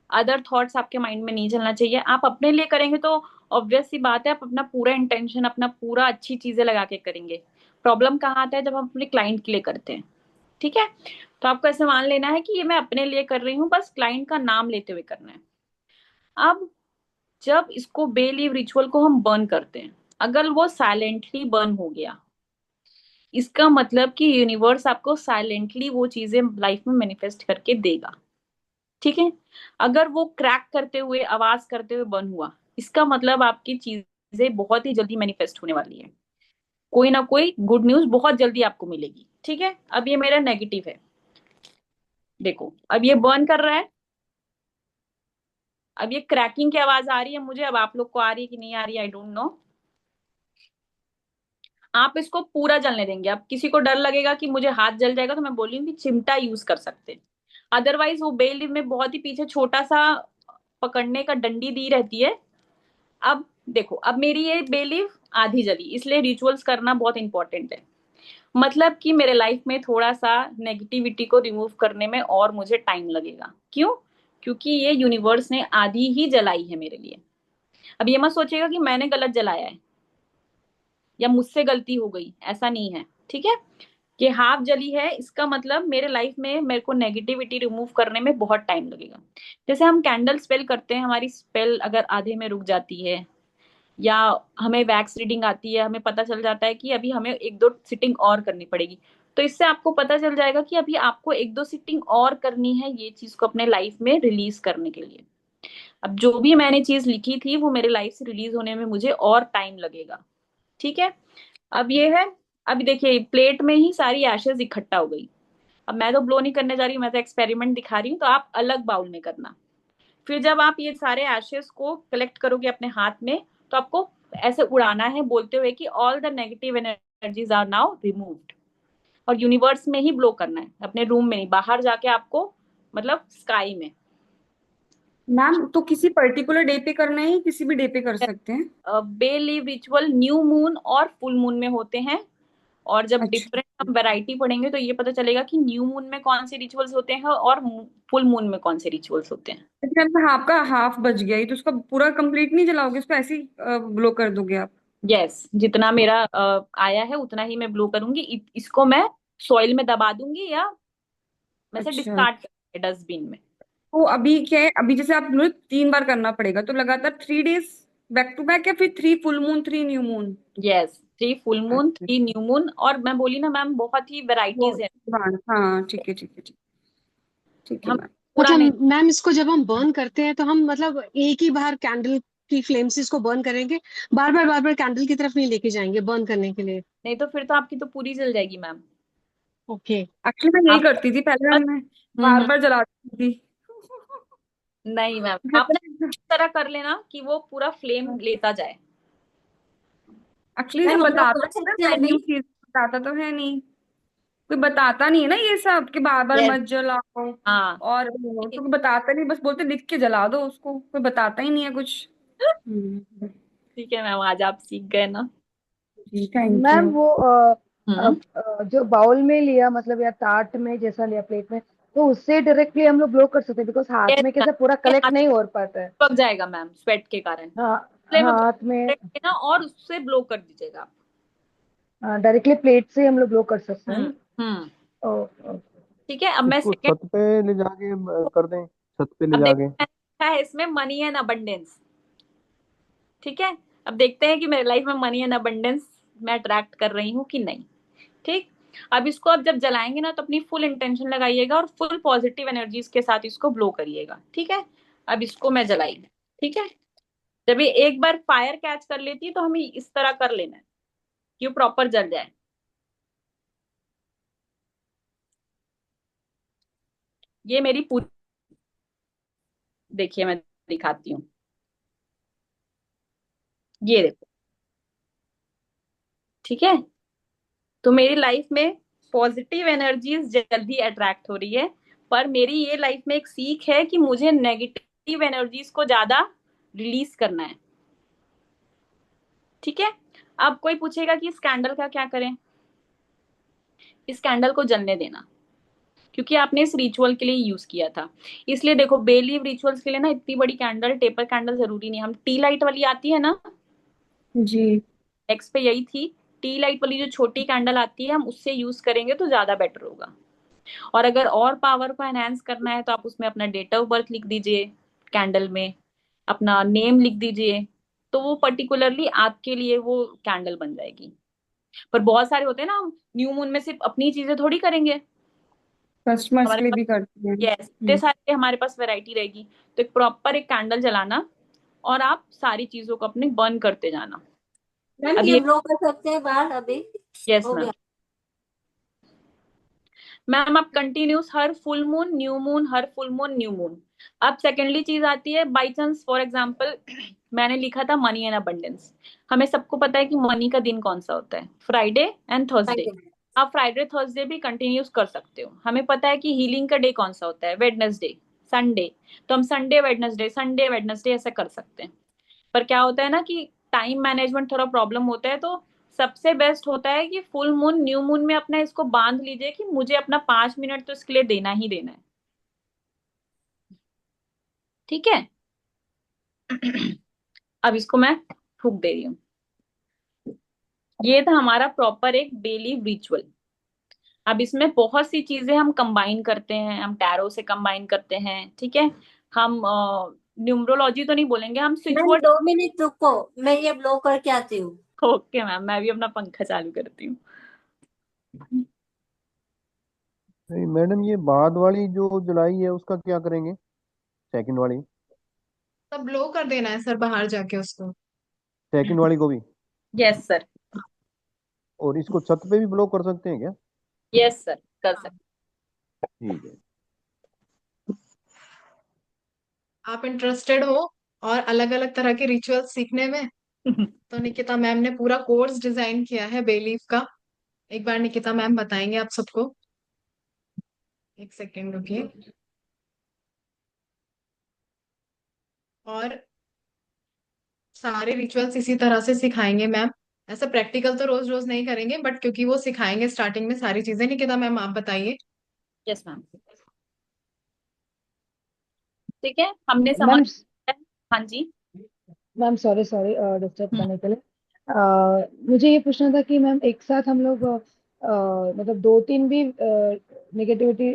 अदर थॉट्स आपके माइंड में नहीं चलना चाहिए। आप अपने लिए करेंगे तो ऑब्वियस सी बात है, आप अपना पूरा इंटेंशन, अपना पूरा अच्छी चीजें लगा के करेंगे। प्रॉब्लम कहाँ आता है? जब हम अपने क्लाइंट के लिए करते हैं। ठीक है, तो आपको ऐसे मान लेना है कि ये मैं अपने लिए कर रही हूँ, बस क्लाइंट का नाम लेते हुए करना है। अब जब इसको बेलीव रिचुअल को हम बर्न करते हैं, अगर वो साइलेंटली बर्न हो गया, इसका मतलब कि यूनिवर्स आपको साइलेंटली वो चीजें लाइफ में मैनिफेस्ट करके देगा। ठीक है, अगर वो क्रैक करते हुए, आवाज करते हुए बर्न हुआ, इसका मतलब आपकी चीजें बहुत ही जल्दी मैनिफेस्ट होने वाली है। कोई ना कोई गुड न्यूज बहुत जल्दी आपको मिलेगी। ठीक है, अब ये मेरा नेगेटिव है। देखो, अब ये बर्न कर रहा है, अब ये क्रैकिंग की आवाज आ रही है मुझे। अब आप लोग को आ रही है कि नहीं आ रही, आई डोंट नो। आप इसको पूरा जलने देंगे। अब किसी को डर लगेगा कि मुझे हाथ जल जाएगा, तो मैं बोल रही हूँ कि चिमटा यूज कर सकते हैं। अदरवाइज वो बे लीफ में बहुत ही पीछे छोटा सा पकड़ने का डंडी दी रहती है। अब देखो, अब मेरी ये बे लीफ आधी जली, इसलिए रिचुअल्स करना बहुत इंपॉर्टेंट है। मतलब कि मेरे लाइफ में थोड़ा सा नेगेटिविटी को रिमूव करने में और मुझे टाइम लगेगा। क्यों? क्योंकि ये यूनिवर्स ने आधी ही जलाई है मेरे लिए। अब ये मत सोचेगा कि मैंने गलत जलाया है या मुझसे गलती हो गई, ऐसा नहीं है। ठीक है, कि हाफ जली है, इसका मतलब मेरे लाइफ में मेरे को नेगेटिविटी रिमूव करने में बहुत टाइम लगेगा। जैसे हम कैंडल स्पेल करते हैं, हमारी स्पेल अगर आधे में रुक जाती है, या हमें वैक्स रीडिंग आती है, हमें पता चल जाता है कि अभी हमें एक दो सिटिंग और करनी पड़ेगी, तो इससे आपको पता चल जाएगा कि अभी आपको एक दो सिटिंग और करनी है ये चीज को अपने लाइफ में रिलीज करने के लिए। अब जो भी मैंने चीज लिखी थी वो मेरे लाइफ से रिलीज होने में मुझे और टाइम लगेगा। ठीक है, अब ये है, अभी देखिए प्लेट में ही सारी एशेज इकट्ठा हो गई। अब मैं तो ब्लो नहीं करने जा रही हूँ, मैं तो एक्सपेरिमेंट दिखा रही हूँ, तो आप अलग बाउल में करना। फिर जब आप ये सारे एशेस को कलेक्ट करोगे अपने हाथ में, तो आपको ऐसे उड़ाना है बोलते हुए कि all the negative energies are now removed. और यूनिवर्स में ही ब्लो करना है, अपने रूम में नहीं, बाहर जाके आपको, मतलब स्काई में। मैम तो किसी पर्टिकुलर डे पे करना है, किसी भी डे पे कर सकते हैं? बे लीव रिचुअल न्यू मून और फुल मून में होते हैं। और जब अच्छा। डिफरेंट हम वैरायटी पढ़ेंगे तो ये पता चलेगा कि न्यू मून में कौन से रिचुअल्स होते हैं और फुल मून में कौन से रिचुअल्स होते हैं। अच्छा, आपका हाफ बच गया, ये तो उसका पूरा कंप्लीट नहीं जलाओगे, उसको ऐसे ही ब्लो कर दोगे आप? यस, जितना मेरा आया है उतना ही मैं ब्लो करूंगी। इसको मैं सॉइल में दबा दूंगी या वैसे अच्छा। डिस्कार्ड करूंगी डस्टबिन में। तो अभी क्या है, अभी जैसे आप मुझे 3 बार करना पड़ेगा, तो लगातार 3 डेज बैक टू बैक, या फिर 3 full moon 3 new moon? Yes, 3 full moon अच्छा। 3 न्यू मून, और मैं बोली ना मैम, बहुत ही वो वेराइटीज है। हाँ हाँ, ठीक है ठीक है ठीक है हम मैम। पूरा नहीं। मतलब मैम इसको जब हम बर्न करते हैं तो हम मतलब एक ही बार कैंडल की फ्लेम से इसको बर्न करेंगे, बार बार कैंडल की तरफ नहीं लेके जाएंगे बर्न करने के लिए? नहीं तो फिर तो आपकी तो पूरी जल जाएगी मैम। ओके। एक्चुअली मैं यही आप करती थी पहले, बस। मैं बार हम्म। बार जलाती थी। नहीं मैम, आप ना मतलब इस तरह कर लेना कि वो पूरा फ्लेम लेता जाए। एक्चुअली मैम हम लोग बताता कर नहीं ना, सकते हैं कोई अभी? न्यू चीज बताता तो है नहीं, कोई बताता नहीं है ना ये सब कि बार बार यस। मत जलाओ। हाँ। और तो कोई बताता नहीं, बस बोलते लिख के जला दो उसको, कोई बताता ही नहीं है कुछ। ठीक है मैम, आज आप सीख गए ना। जी थैंक मैम यू। वो हम्म। जो बाउल में लिया, मतलब या ताट में जैसा लिया, प्लेट में, तो उससे डायरेक्टली हम लोग ब्लो कर सकते हैं, बिकॉज हाथ यस में मैम, कैसे पूरा ये कलेक्ट हाथ नहीं हो पाता है। पक जाएगा मैम स्वेट के कारण। हाँ, इसलिए मैं हाथ में लेना और उससे ब्लो कर दीजिएगा आप। डायरेक्टली प्लेट से हम लोग ब्लो कर सकते हैं हम्म। ना? हम्म। ओ, ओ, ठीक है, अब मैं इसको सेकंड। छत पे ले जाके कर दें, छत पे ले अब जाके। देखो मैंने लिखा है इसमें मनी एंड अबंडेंस। ठीक है, अब देखते हैं कि मेरे लाइफ में मनी एंड अबंडेंस मैं अट्रैक्ट कर रही हूँ कि नहीं। ठीक। अब इसको अब जब जलाएंगे ना, तो अपनी फुल इंटेंशन लगाइएगा और फुल पॉजिटिव एनर्जीज के साथ इसको ब्लो करिएगा। ठीक है। अब इसको मैं जलाई। ठीक है। जब ये एक बार फायर कैच कर लेती है तो हमें इस तरह कर लेना है कि वो प्रॉपर जल जाए। ये मेरी पूरी, देखिए मैं दिखाती हूँ। ये देखो। ठीक है। तो मेरी लाइफ में पॉजिटिव एनर्जीज जल्दी अट्रैक्ट हो रही है, पर मेरी ये लाइफ में एक सीख है कि मुझे नेगेटिव एनर्जीज को ज्यादा रिलीज करना है। ठीक है। अब कोई पूछेगा कि इस कैंडल का क्या करें? इस कैंडल को जलने देना, क्योंकि आपने इस रिचुअल के लिए यूज किया था। इसलिए देखो, बेलीव रिचुअल्स के लिए ना इतनी बड़ी कैंडल, टेपर कैंडल जरूरी नहीं। हम टी लाइट वाली आती है ना, जी। एक्स पे यही थी। टी लाइट वाली जो छोटी कैंडल आती है, हम उससे यूज करेंगे तो ज्यादा बेटर होगा। और अगर और पावर को एनहांस करना है तो आप उसमें अपना डेट ऑफ बर्थ लिख दीजिए, कैंडल में अपना नेम लिख दीजिए, तो वो पर्टिकुलरली आपके लिए वो कैंडल बन जाएगी। पर बहुत सारे होते हैं ना, हम न्यू मून में सिर्फ अपनी चीजें थोड़ी करेंगे। कस्टमर्स हमारे के लिए पास, भी करती हैं। यस, इतने सारे हमारे पास वैरायटी रहेगी। तो एक प्रॉपर एक कैंडल जलाना, और आप सारी चीजों को अपने बर्न करते जाना। मैम अब ये ये, ब्लो कर सकते हैं बाहर अभी? यस हो मैम। गया। मैम आप कंटिन्यूस हर फुल मून न्यू मून, हर फुल मून न्यू मून। अब सेकेंडली चीज आती है, बाई चांस फॉर एग्जाम्पल मैंने लिखा था मनी एंड अबंडेंस। हमें सबको पता है कि मनी का दिन कौन सा होता है, फ्राइडे एंड थर्सडे। आप फ्राइडे थर्सडे भी कंटिन्यूस कर सकते हो। हमें पता है कि हीलिंग का डे कौन सा होता है, वेडनेसडे, संडे। तो हम संडे वेडनेसडे ऐसा कर सकते हैं। पर क्या होता है ना कि टाइम मैनेजमेंट थोड़ा प्रॉब्लम होता है, तो सबसे बेस्ट होता है कि फुल मून न्यू मून में अपना इसको बांध लीजिए कि मुझे अपना 5 मिनट तो इसके लिए देना ही देना है। ठीक है। अब इसको मैं फूक दे रही हूँ। ये था हमारा प्रॉपर एक डेली रिचुअल। अब इसमें बहुत सी चीजें हम कंबाइन करते हैं, हम टैरो से कंबाइन करते हैं। ठीक है। हम न्यूमरोलॉजी तो नहीं बोलेंगे, हम स्विच मैम वर्ड। 2 मिनट रुको, मैं ये ब्लो करके आती हूँ। ओके मैम, मैं भी अपना पंखा चालू करती हूँ। नहीं मैडम, ये बाद वाली जो जलाई है उसका क्या करेंगे, सेकंड वाली? तब ब्लो कर देना है सर बाहर जाके उसको। सेकंड वाली को भी? Yes sir. और इसको छत पे भी ब्लॉक कर सकते हैं क्या? यस सर, कर सकते। ठीक है। आप इंटरेस्टेड हो और अलग अलग तरह के रिचुअल्स सीखने में, तो निकिता मैम ने पूरा कोर्स डिजाइन किया है बेलीफ का। एक बार निकिता मैम बताएंगे आप सबको। एक सेकेंड रुकिए। और सारे रिचुअल्स इसी तरह से सिखाएंगे मैम। ऐसा प्रैक्टिकल तो रोज रोज नहीं करेंगे, बट क्योंकि वो सिखाएंगे स्टार्टिंग में सारी चीजें। निकिता मैम आप बताइए। Yes ma'am. ठीक है, हमने समझ मैम लिया है। हाँ जी। मैम सॉरी सॉरी डिस्टर्ब करने के लिए। मुझे ये पूछना था कि मैम एक साथ हम लोग मतलब 2-3 भी नेगेटिविटी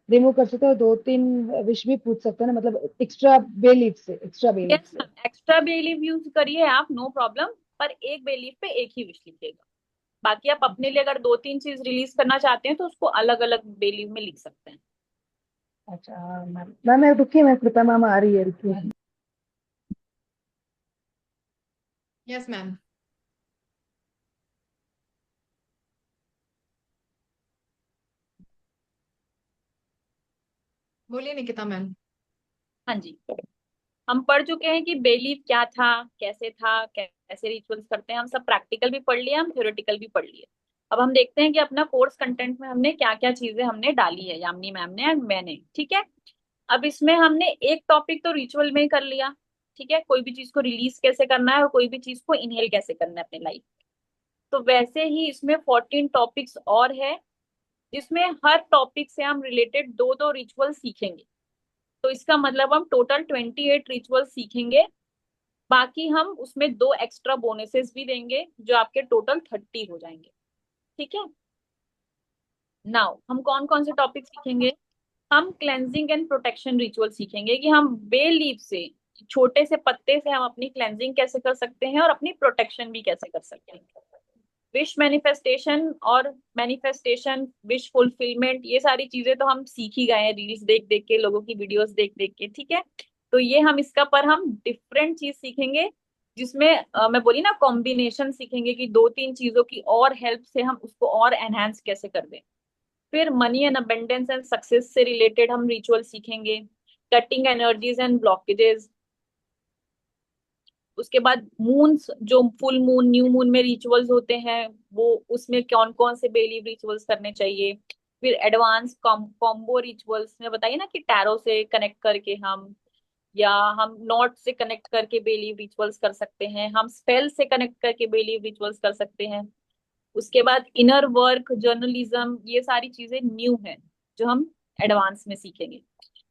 रिमूव कर सकते हो, 2-3 विश भी पूछ सकते हैं ना, मतलब एक्स्ट्रा बे लीफ यस से। Ma'am, extra bay leaf use करिए आप, नो प्रॉब्लम। पर एक बे लीफ पे एक ही विश लिखिएगा। बाकी आप अपने लिए अगर दो तीन चीज रिलीज करना चाहते हैं तो उसको अलग अलग बे लीफ में लिख सकते हैं। अच्छा हाँ मैम, मैं रुकिए, मैं कृपा मैम आ रही है, रुकिए। Yes ma'am. बोलिए निकिता मैम। हाँ जी। हम पढ़ चुके हैं कि बेलीफ क्या था, कैसे था, कैसे रिचुअल्स करते हैं। हम सब प्रैक्टिकल भी पढ़ लिया, हम थ्योरेटिकल भी पढ़ लिए। अब हम देखते हैं कि अपना कोर्स कंटेंट में हमने क्या क्या चीजें हमने डाली है, यामिनी मैम ने एंड मैंने। ठीक है। अब इसमें हमने एक टॉपिक तो रिचुअल में ही कर लिया। ठीक है, कोई भी चीज को रिलीज कैसे करना है और कोई भी चीज को इनहेल कैसे करना है अपने लाइफ। तो वैसे ही इसमें 14 टॉपिक्स और है, जिसमें हर टॉपिक से हम रिलेटेड दो दो रिचुअल सीखेंगे। तो इसका मतलब हम टोटल 28 रिचुअल सीखेंगे। बाकी हम उसमें दो एक्स्ट्रा बोनसेस भी देंगे, जो आपके टोटल 30 हो जाएंगे। ठीक है। नाउ हम कौन कौन से टॉपिक सीखेंगे। हम क्लेंजिंग एंड प्रोटेक्शन रिचुअल सीखेंगे कि हम बे लीफ से, छोटे से पत्ते से हम अपनी क्लेंजिंग कैसे कर सकते हैं और अपनी प्रोटेक्शन भी कैसे कर सकते हैं। विश मैनिफेस्टेशन और मैनिफेस्टेशन, विश फुलफिलमेंट, ये सारी चीजें तो हम सीख ही गए हैं रील्स देख देख के, लोगों की वीडियोस देख देख के। ठीक है। तो ये हम इसका पर हम डिफरेंट चीज सीखेंगे, जिसमें मैं बोली ना कॉम्बिनेशन सीखेंगे कि दो तीन चीजों की और हेल्प से हम उसको और एनहांस कैसे कर दें। फिर money and abundance and success से रिलेटेड हम रिचुअल सीखेंगे, कटिंग एनर्जीज एंड ब्लॉकेजेस। उसके बाद मून्स, जो फुल मून न्यू मून में रिचुअल्स होते हैं, वो उसमें कौन कौन से बेलीव रिचुअल्स करने चाहिए। फिर एडवांस कॉम्बो रिचुअल्स में बताइए ना कि टैरो से कनेक्ट करके हम, या हम नॉट से कनेक्ट करके बेलीव रिचुअल्स कर सकते हैं, हम स्पेल से कनेक्ट करके बेलीव रिचुअल्स कर सकते हैं। उसके बाद इनर वर्क, जर्नलिज्म, ये सारी चीजें न्यू है जो हम एडवांस में सीखेंगे।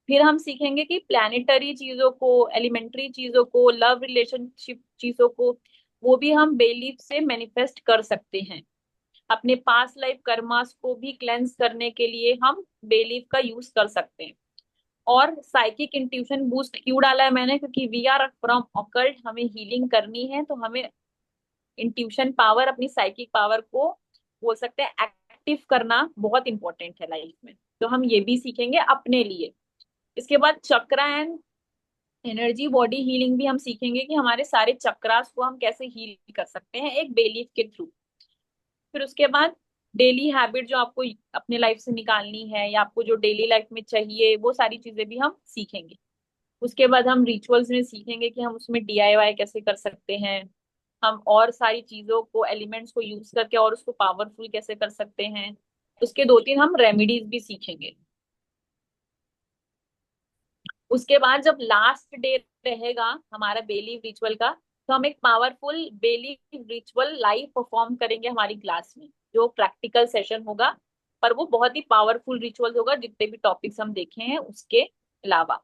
फिर हम सीखेंगे कि प्लानिटरी चीजों को, एलिमेंट्री चीजों को, लव रिलेशनशिप चीजों को, वो भी हम बेलीफ से मैनिफेस्ट कर सकते हैं। अपने पास्ट लाइफ कर्मास को भी क्लेंस करने के लिए हम बेलीफ का यूज कर सकते हैं। और साइकिक इंट्यूशन बूस्ट क्यों डाला है मैंने, क्योंकि वी आर फ्रॉम ऑकल्ट, हमें हीलिंग करनी है, तो हमें इंट्यूशन पावर, अपनी साइकिक पावर को बोल सकते हैं एक्टिव करना बहुत इंपॉर्टेंट है लाइफ में। तो हम ये भी सीखेंगे अपने लिए। इसके बाद चक्रा एंड एनर्जी बॉडी हीलिंग भी हम सीखेंगे कि हमारे सारे चक्रास को हम कैसे हील कर सकते हैं एक बेलीफ के थ्रू। फिर उसके बाद डेली हैबिट जो आपको अपने लाइफ से निकालनी है, या आपको जो डेली लाइफ में चाहिए, वो सारी चीजें भी हम सीखेंगे। उसके बाद हम रिचुअल्स में सीखेंगे कि हम उसमें डीआईवाई कैसे कर सकते हैं, हम और सारी चीजों को, एलिमेंट्स को यूज करके और उसको पावरफुल कैसे कर सकते हैं। उसके दो तीन हम रेमेडीज भी सीखेंगे। उसके बाद जब लास्ट डे रहेगा हमारा बेलीव रिचुअल का, तो हम एक पावरफुल बेलीव रिचुअल लाइव परफॉर्म करेंगे हमारी क्लास में, जो प्रैक्टिकल सेशन होगा। पर वो बहुत ही पावरफुल रिचुअल होगा, जितने भी टॉपिक्स हम देखे हैं उसके अलावा।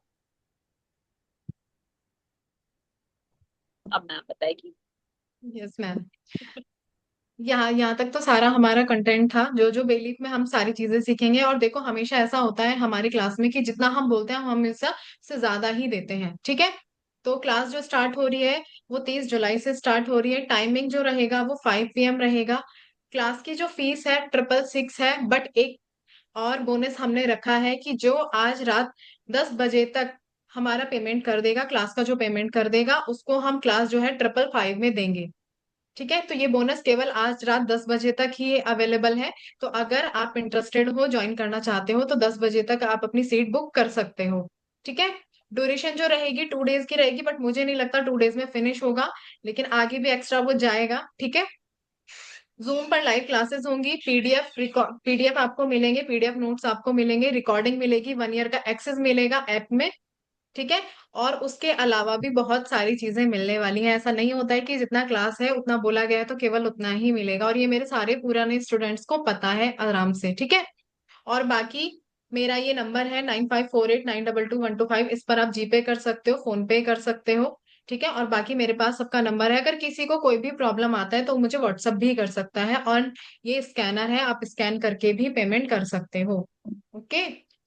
अब मैम बताएगी। Yes ma'am. यहाँ तक तो सारा हमारा कंटेंट था, जो जो बेलीफ में हम सारी चीजें सीखेंगे। और देखो, हमेशा ऐसा होता है हमारी क्लास में कि जितना हम बोलते हैं हम हमेशा से ज्यादा ही देते हैं। ठीक है। तो क्लास जो स्टार्ट हो रही है वो 30 जुलाई से स्टार्ट हो रही है। टाइमिंग जो रहेगा वो 5 PM रहेगा। क्लास की जो फीस है 666 है। बट एक और बोनस हमने रखा है कि जो आज रात 10 बजे तक हमारा पेमेंट कर देगा, क्लास का जो पेमेंट कर देगा, उसको हम क्लास जो है 555 में देंगे। ठीक है। तो ये बोनस केवल आज रात 10 बजे तक ही अवेलेबल है। तो अगर आप इंटरेस्टेड हो, ज्वाइन करना चाहते हो, तो 10 बजे तक आप अपनी सीट बुक कर सकते हो। ठीक है। ड्यूरेशन जो रहेगी 2 डेज की रहेगी, बट मुझे नहीं लगता 2 डेज में फिनिश होगा, लेकिन आगे भी एक्स्ट्रा वो जाएगा। ठीक है। जूम पर लाइव क्लासेस होंगी, पीडीएफ आपको मिलेंगे, पीडीएफ नोट्स आपको मिलेंगे, रिकॉर्डिंग मिलेगी, 1 ईयर का एक्सेस मिलेगा ऐप में। ठीक है। और उसके अलावा भी बहुत सारी चीजें मिलने वाली हैं। ऐसा नहीं होता है कि जितना क्लास है उतना बोला गया है तो केवल उतना ही मिलेगा, और ये मेरे सारे पुराने स्टूडेंट्स को पता है आराम से। ठीक है। और बाकी मेरा ये नंबर है 9548922125, इस पर आप जीपे कर सकते हो, फोन पे कर सकते हो। ठीक है। और बाकी मेरे पास सबका नंबर है, अगर किसी को कोई भी प्रॉब्लम आता है तो मुझे व्हाट्सअप भी कर सकता है। और ये स्कैनर है, आप स्कैन करके भी पेमेंट कर सकते हो। ओके।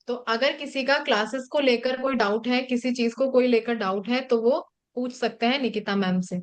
तो अगर किसी का क्लासेस को लेकर कोई डाउट है, किसी चीज को कोई लेकर डाउट है, तो वो पूछ सकते हैं निकिता मैम से।